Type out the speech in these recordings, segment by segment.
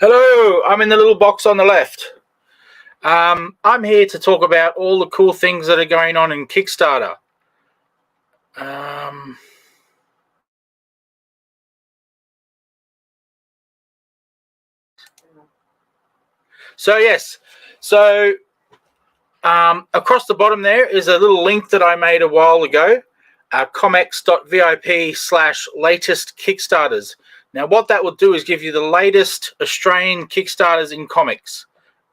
Hello, I'm in the little box on the left. I'm here to talk about all the cool things that are going on in Kickstarter. Across the bottom there is a little link that I made a while ago, comx.vip/latest Kickstarters. Now, what that will do is give you the latest Australian Kickstarters in comics.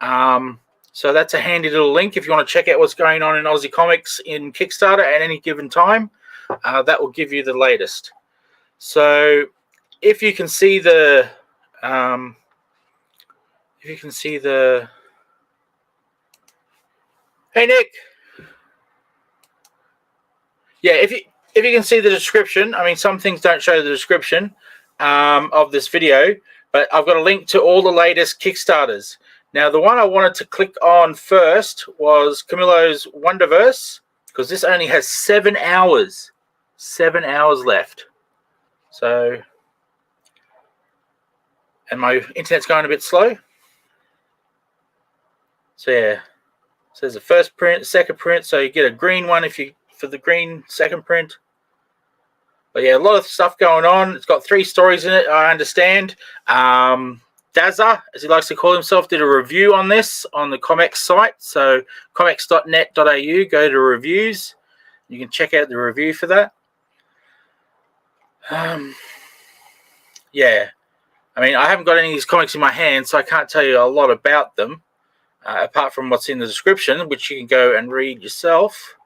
So that's a handy little link if you want to check out what's going on in Aussie comics in Kickstarter at any given time. That will give you the latest. So if you can see the, hey Nick, yeah, if you can see the description, I mean, some things don't show the description of this video, but I've got a link to all the latest Kickstarters. Now, the one I wanted to click on first was Camilo's Wonderverse, because this only has 7 hours. 7 hours left. So, and my internet's going a bit slow. So yeah, so there's a first print, second print. So you get a green one for the green second print. But yeah, a lot of stuff going on. It's got 3 stories in it, I understand. Dazza, as he likes to call himself, did a review on this on the ComX site. So comx.net.au, go to reviews. You can check out the review for that. Yeah, I mean, I haven't got any of these comics in my hand, so I can't tell you a lot about them, apart from what's in the description, which you can go and read yourself.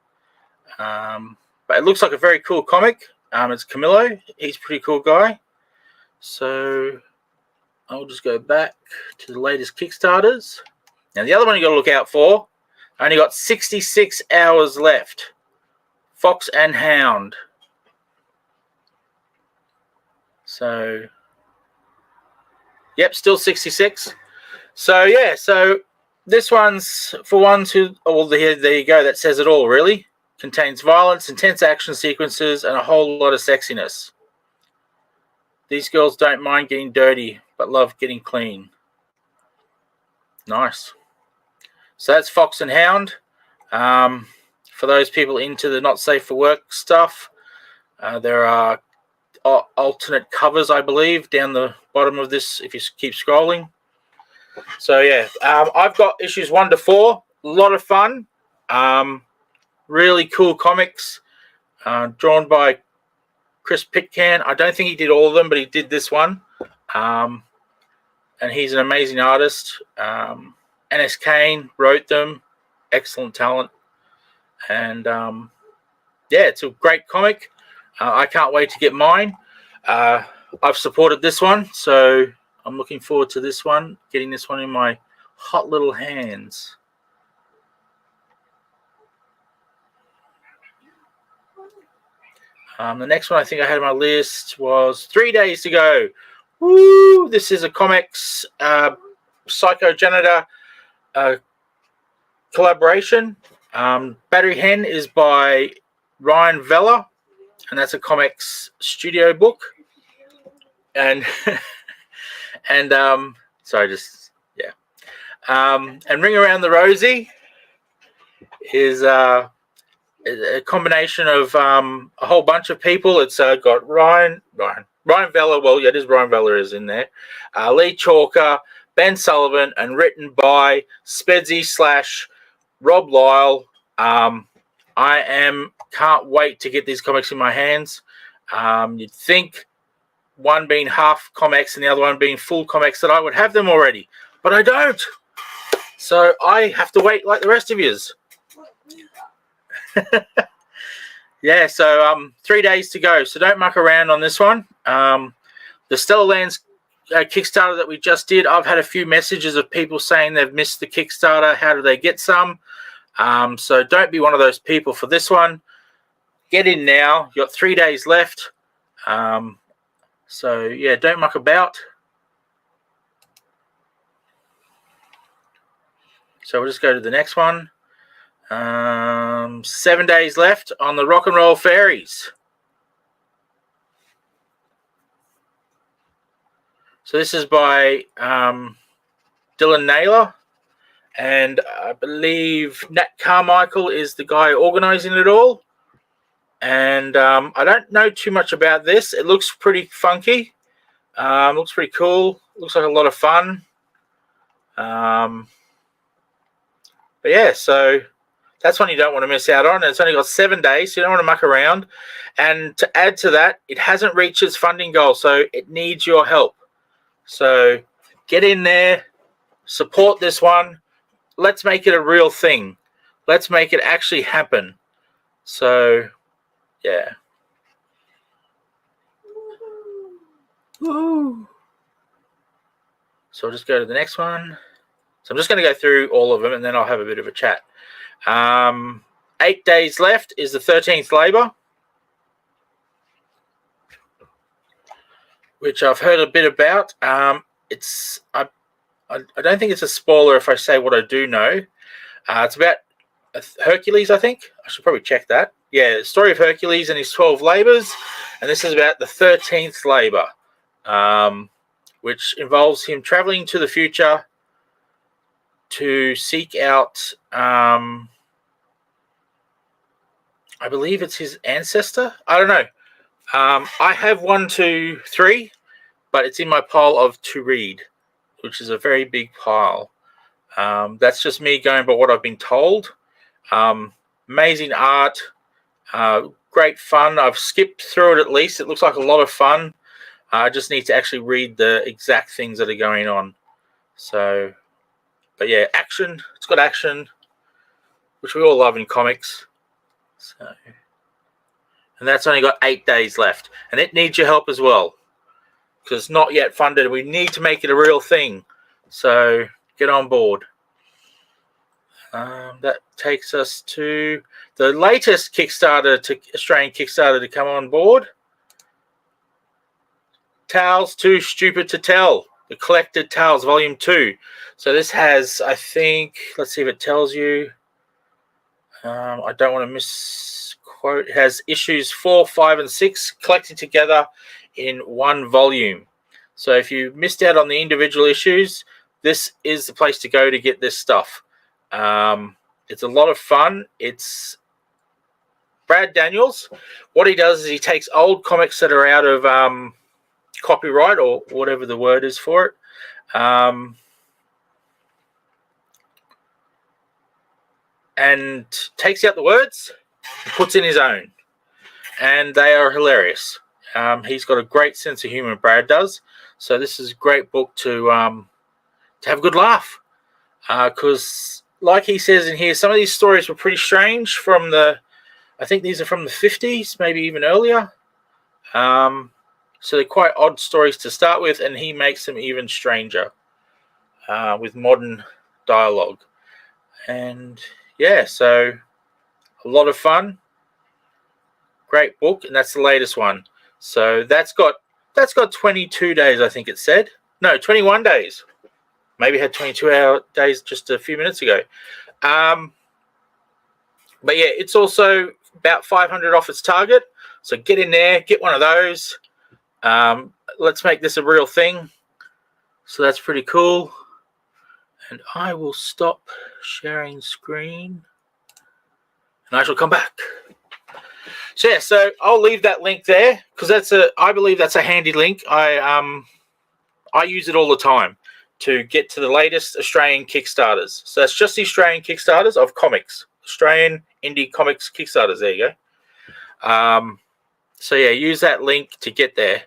But it looks like a very cool comic. It's Camilo. He's a pretty cool guy. So I'll just go back to the latest Kickstarters. Now, the other one you got to look out for, only got 66 hours left. Fox and Hound. So, yep, still 66. So, yeah, so this one's for ones who, well, there you go. That says it all, really. Contains violence, intense action sequences, and a whole lot of sexiness. These girls don't mind getting dirty, but love getting clean. Nice. So that's Fox and Hound. For those people into the not safe for work stuff, there are alternate covers, I believe, down the bottom of this if you keep scrolling. So yeah, I've got issues 1 to 4. A lot of fun. Really cool comics, drawn by Chris Pitcan. I don't think he did all of them, but he did this one. And he's an amazing artist. N.S. Kane wrote them. Excellent talent. And yeah, it's a great comic. I can't wait to get mine. I've supported this one, so I'm looking forward to this one, getting this one in my hot little hands. The next one I think I had on my list was 3 days to go. Woo! This is a ComX Psychogenitor collaboration. Battery Hen is by Ryan Vella, and that's a ComX studio book. And and Ring Around the Rosie is a combination of a whole bunch of people. It's got Ryan Vella. Well, yeah, it is Ryan Vella is in there. Lee Chalker, Ben Sullivan, and written by Spedsy / Rob Lyle. Can't wait to get these comics in my hands. You'd think one being half ComX and the other one being full ComX that I would have them already, but I don't. So I have to wait like the rest of yous. Yeah, so 3 days to go. So don't muck around on this one. The Stellar Lands Kickstarter that we just did, I've had a few messages of people saying they've missed the Kickstarter. How do they get some? So don't be one of those people for this one. Get in now. You've got 3 days left. So yeah, don't muck about. So we'll just go to the next one. 7 days left on the Rock and Roll Fairies. So this is by Dylan Naylor, and I believe Nat Carmichael is the guy organizing it all. And I don't know too much about this. It looks pretty funky. Looks pretty cool. Looks like a lot of fun. But yeah, so that's one you don't want to miss out on. It's only got 7 days, so you don't want to muck around. And to add to that, it hasn't reached its funding goal, so it needs your help. So get in there, support this one. Let's make it a real thing. Let's make it actually happen. So, yeah. Woo. So I'll just go to the next one. So I'm just going to go through all of them, and then I'll have a bit of a chat. 8 days left is the 13th Labour, which I've heard a bit about. I don't think it's a spoiler if I say what I do know. It's about Hercules, I think. I should probably check that. Yeah, the story of Hercules and his 12 labours, and this is about the 13th labour, which involves him travelling to the future to seek out, I believe it's his ancestor. I don't know. I have 1, 2, 3, but it's in my pile of to read, which is a very big pile. That's just me going by what I've been told. Amazing art, great fun. I've skipped through it at least. It looks like a lot of fun. I just need to actually read the exact things that are going on. So, but yeah, action. It's got action, which we all love in comics. So, and that's only got 8 days left, and it needs your help as well because it's not yet funded. We need to make it a real thing. So get on board. That takes us to the latest Australian Kickstarter to come on board. Tales Too Stupid to Tell, the Collected Tales Volume 2. So this has, I think, let's see if it tells you. I don't want to misquote. It has issues 4, 5, and 6 collected together in one volume. So if you missed out on the individual issues, this is the place to go to get this stuff. It's a lot of fun. It's Brad Daniels. What he does is he takes old comics that are out of copyright or whatever the word is for it. And takes out the words and puts in his own. And they are hilarious. He's got a great sense of humor, Brad does. So this is a great book to have a good laugh. Because, like he says in here, some of these stories were pretty strange from I think these are from the 50s, maybe even earlier. So they're quite odd stories to start with, and he makes them even stranger with modern dialogue. And yeah, so a lot of fun. Great book, and that's the latest one. So that's got 22 days, I think it said. No, 21 days. Maybe had 22 days just a few minutes ago. But yeah, it's also about 500 off its target. So get in there, get one of those. Let's make this a real thing. So that's pretty cool. And I will stop sharing screen. And I shall come back. So yeah, so I'll leave that link there because I believe that's a handy link. I use it all the time to get to the latest Australian Kickstarters. So that's just the Australian Kickstarters of comics. Australian indie comics Kickstarters. There you go. So yeah, use that link to get there.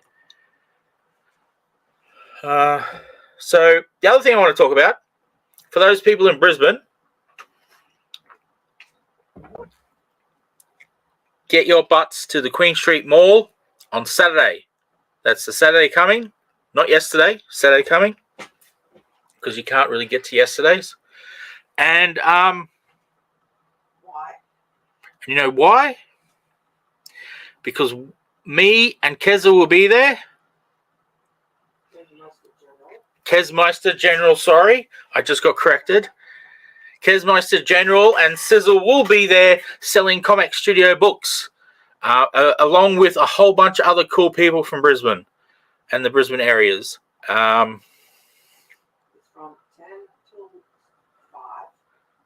So the other thing I want to talk about, for those people in Brisbane, get your butts to the Queen Street Mall on Saturday. That's the Saturday coming, not yesterday, Saturday coming, because you can't really get to yesterday's. And why? You know why? Because me and Keza will be there. Kezmeister General, sorry, I just got corrected. Kezmeister General and Sizzle will be there selling ComX Studio books, along with a whole bunch of other cool people from Brisbane and the Brisbane areas.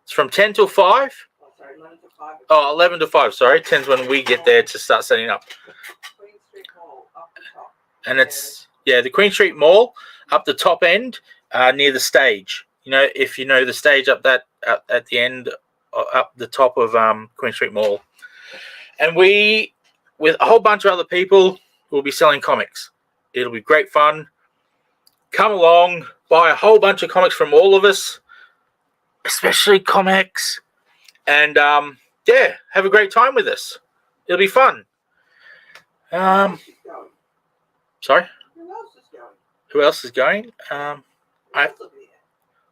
It's from 10 till 5. Oh, sorry, 11 to 5. Oh, 11 to 5, sorry. 10's when we get there to start setting up. Queen Street Mall, up the top. And it's, yeah, the Queen Street Mall, up the top end, near the stage. You know, if you know the stage up that at the end, up the top of Queen Street Mall. And we, with a whole bunch of other people, will be selling comics. It'll be great fun. Come along, buy a whole bunch of comics from all of us, especially ComX. And, yeah, have a great time with us. It'll be fun. Sorry? Who else is going? Who else is going? I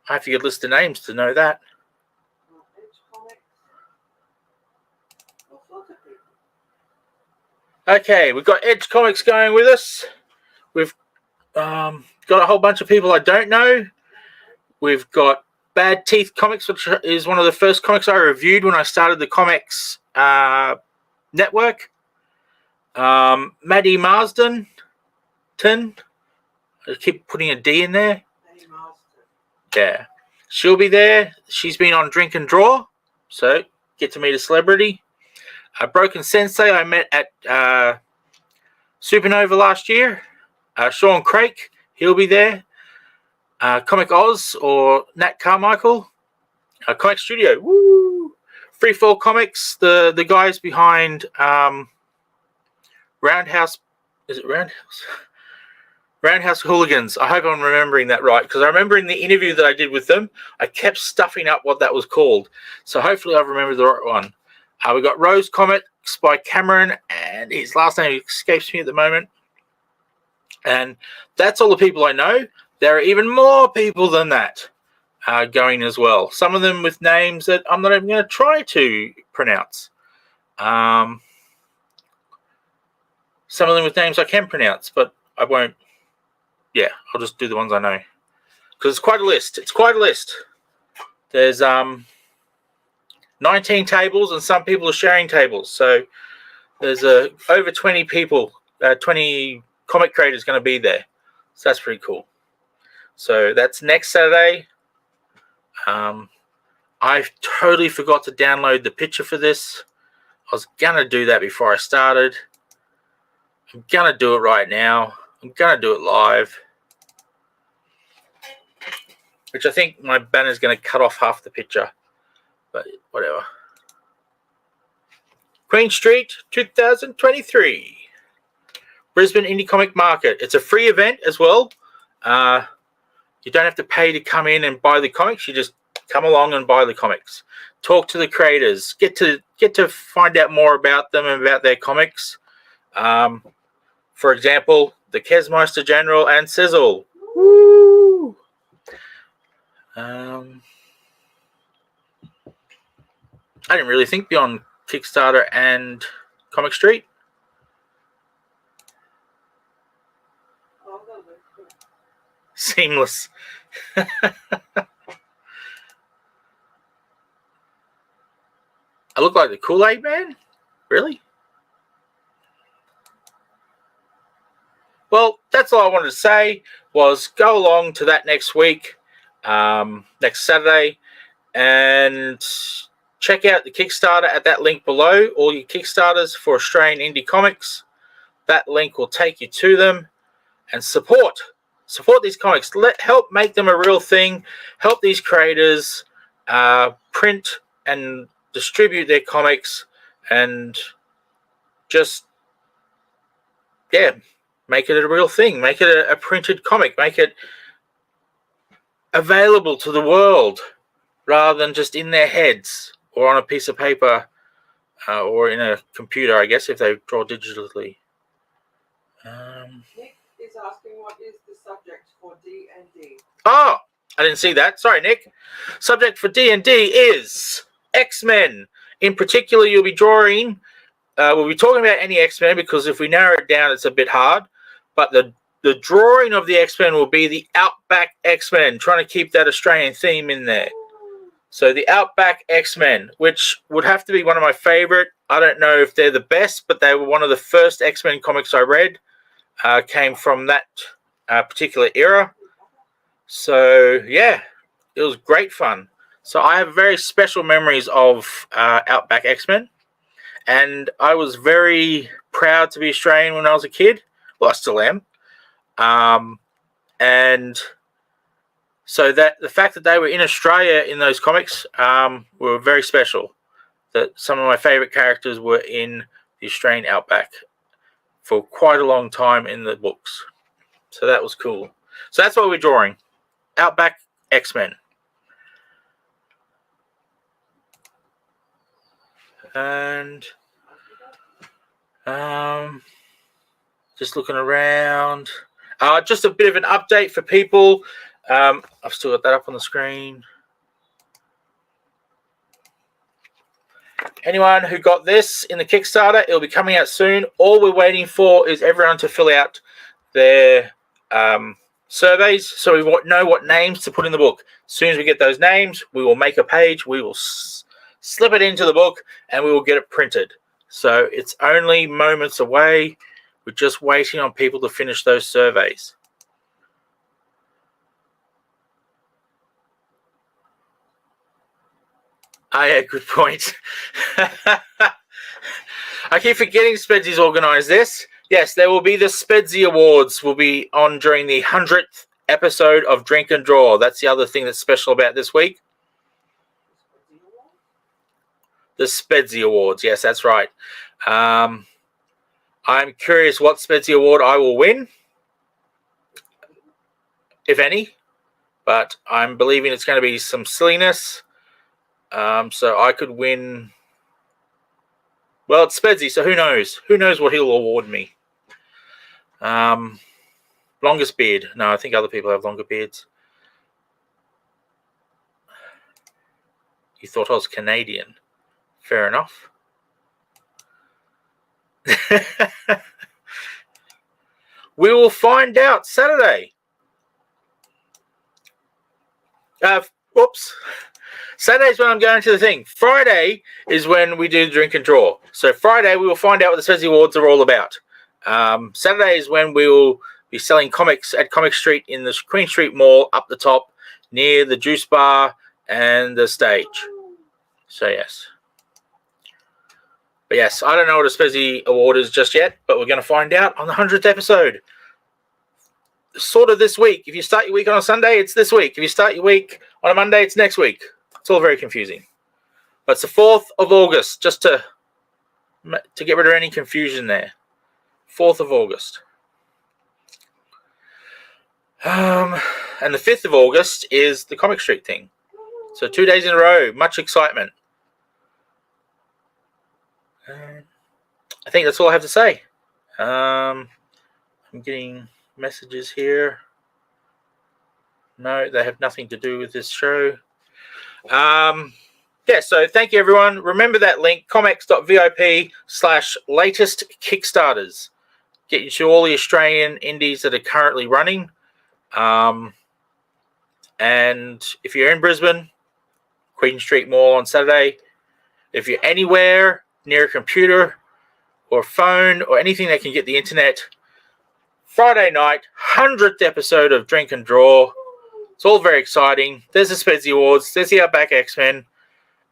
have to get a list of names to know that. Okay, we've got Edge Comics going with us. We've got a whole bunch of people I don't know. We've got Bad Teeth Comics, which is one of the first comics I reviewed when I started the ComX network. Maddie Marsden. I keep putting a D in there. Yeah. She'll be there. She's been on Drink and Draw, so get to meet a celebrity. Broken Sensei I met at Supernova last year. Sean Craig, he'll be there. Comic Oz or Nat Carmichael. Comic Studio, woo! Freefall Comics, the guys behind Roundhouse. Is it Roundhouse? Roundhouse Hooligans. I hope I'm remembering that right, because I remember in the interview that I did with them, I kept stuffing up what that was called. So hopefully I've remembered the right one. We got Rose Comics by Cameron, and his last name escapes me at the moment. And that's all the people I know. There are even more people than that going as well. Some of them with names that I'm not even going to try to pronounce. Some of them with names I can pronounce, but I won't. Yeah, I'll just do the ones I know. Because it's quite a list. It's quite a list. There's 19 tables, and some people are sharing tables. So there's over 20 people, 20 comic creators going to be there. So that's pretty cool. So that's next Saturday. I totally forgot to download the picture for this. I was going to do that before I started. I'm going to do it right now. I'm going to do it live. Which I think my banner is going to cut off half the picture. But whatever. Queen Street 2023. Brisbane Indie Comic Market. It's a free event as well. You don't have to pay to come in and buy the comics. You just come along and buy the comics. Talk to the creators. Get to find out more about them and about their comics. For example, the Kesmeister General and Sizzle. Woo! I didn't really think beyond Kickstarter and Comic Street. Seamless. I look like the Kool-Aid Man? Really? Well, that's all I wanted to say was go along to that next week, next Saturday, and check out the Kickstarter at that link below. All your Kickstarters for Australian indie comics. That link will take you to them. And support these comics. Help make them a real thing. Help these creators print and distribute their comics, and just make it a real thing. Make it a printed comic. Make it available to the world rather than just in their heads or on a piece of paper or in a computer, I guess, if they draw digitally. Nick is asking what is the subject for D&D. Oh, I didn't see that. Sorry, Nick. Subject for D&D is X-Men. In particular, you'll be drawing. We'll be talking about any X-Men because if we narrow it down, it's a bit hard. But the drawing of the X-Men will be the Outback X-Men, trying to keep that Australian theme in there. So the Outback X-Men, which would have to be one of my favorite. I don't know if they're the best, but they were one of the first X-Men comics I read. Came from that particular era. So yeah, it was great fun. So I have very special memories of Outback X-Men, and I was very proud to be Australian when I was a kid. Well, I still am. And so that the fact that they were in Australia in those comics were very special. That some of my favorite characters were in the Australian Outback for quite a long time in the books. So that was cool. So that's what we're drawing. Outback X-Men. And just looking around. Just a bit of an update for people. I've still got that up on the screen. Anyone who got this in the Kickstarter, it'll be coming out soon. All we're waiting for is everyone to fill out their surveys, so we know what names to put in the book. As soon as we get those names, we will make a page. We will slip it into the book, and we will get it printed. So it's only moments away. We're just waiting on people to finish those surveys. Yeah, good point. I keep forgetting Spedsy's organised this. Yes, there will be the Spedsy Awards will be on during the 100th episode of Drink and Draw. That's the other thing that's special about this week. The Spedsy Awards. Yes, that's right. I'm curious what Spedsy Award I will win, if any. But I'm believing it's going to be some silliness. So I could win. Well, it's Spedsy, so who knows? Who knows what he'll award me? Longest beard. No, I think other people have longer beards. You thought I was Canadian. Fair enough. We will find out Saturday. Whoops. Saturday's when I'm going to the thing. Friday is when we do the Drink and Draw. So Friday we will find out what the Spedsy Awards are all about. Saturday is when we will be selling comics at ComX Street in the Queen Street Mall up the top near the juice bar and the stage. So yes. But yes, I don't know what a Spedsy Award is just yet, but we're going to find out on the 100th episode. Sort of this week. If you start your week on a Sunday, it's this week. If you start your week on a Monday, it's next week. It's all very confusing. But it's the 4th of August, just to get rid of any confusion there. 4th of August. And the 5th of August is the Comic Street thing. So 2 days in a row. Much excitement. I think that's all I have to say. I'm getting messages here. No, they have nothing to do with this show. Yeah, so thank you, everyone. Remember that link, comx.vip/latest Kickstarters. Get you to all the Australian indies that are currently running. And if you're in Brisbane, Queen Street Mall on Saturday. If you're anywhere near a computer or phone or anything that can get the internet, Friday night, 100th episode of Drink and Draw. It's all very exciting. There's the Spedsy Awards. There's the Outback X-Men.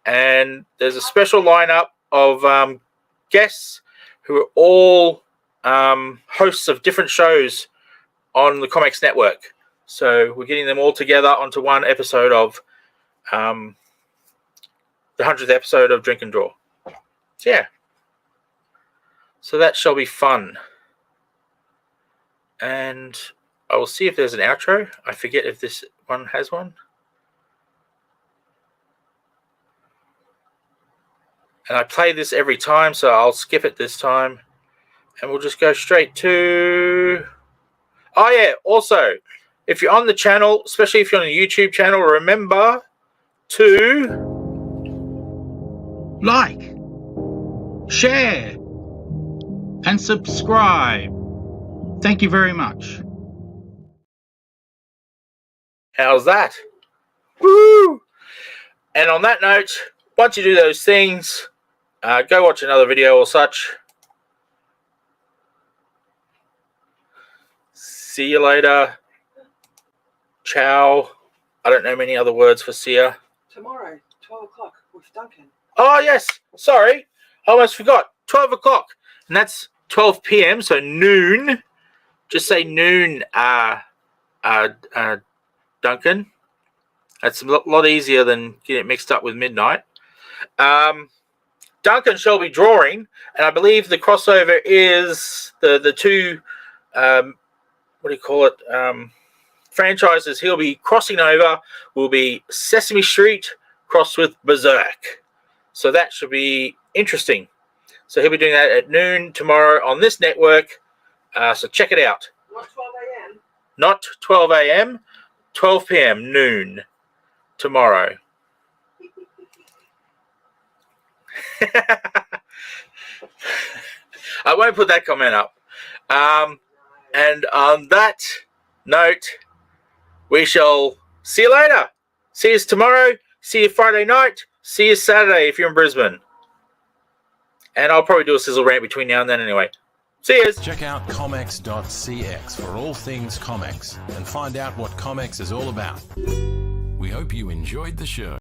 And there's a special lineup of guests who are all hosts of different shows on the ComX network. So we're getting them all together onto one episode of the 100th episode of Drink and Draw. So yeah. So that shall be fun. And I will see if there's an outro. I forget if this one has one. And I play this every time, so I'll skip it this time. And we'll just go straight to... Oh, yeah. Also, if you're on the channel, especially if you're on the YouTube channel, remember to... like, share, and subscribe. Thank you very much. How's that? Woo! And on that note, once you do those things, go watch another video or such. see you later, ciao. I don't know many other words for see ya. Tomorrow, 12 o'clock with Duncan. Oh, yes. Sorry. I almost forgot. 12 o'clock. And that's 12 p.m., so noon. Just say noon, Duncan. That's a lot easier than getting it mixed up with midnight. Duncan shall be drawing, and I believe the crossover is the two, what do you call it, franchises he'll be crossing over will be Sesame Street crossed with Berserk. So that should be interesting. So he'll be doing that at noon tomorrow on this network. So check it out. Not 12 a.m. Not 12 a.m., 12 p.m., noon tomorrow. I won't put that comment up. And on that note, we shall see you later. See you tomorrow. See you Friday night. See you Saturday if you're in Brisbane. And I'll probably do a sizzle rant between now and then anyway. See you. Check out ComX.cx for all things ComX and find out what ComX is all about. We hope you enjoyed the show.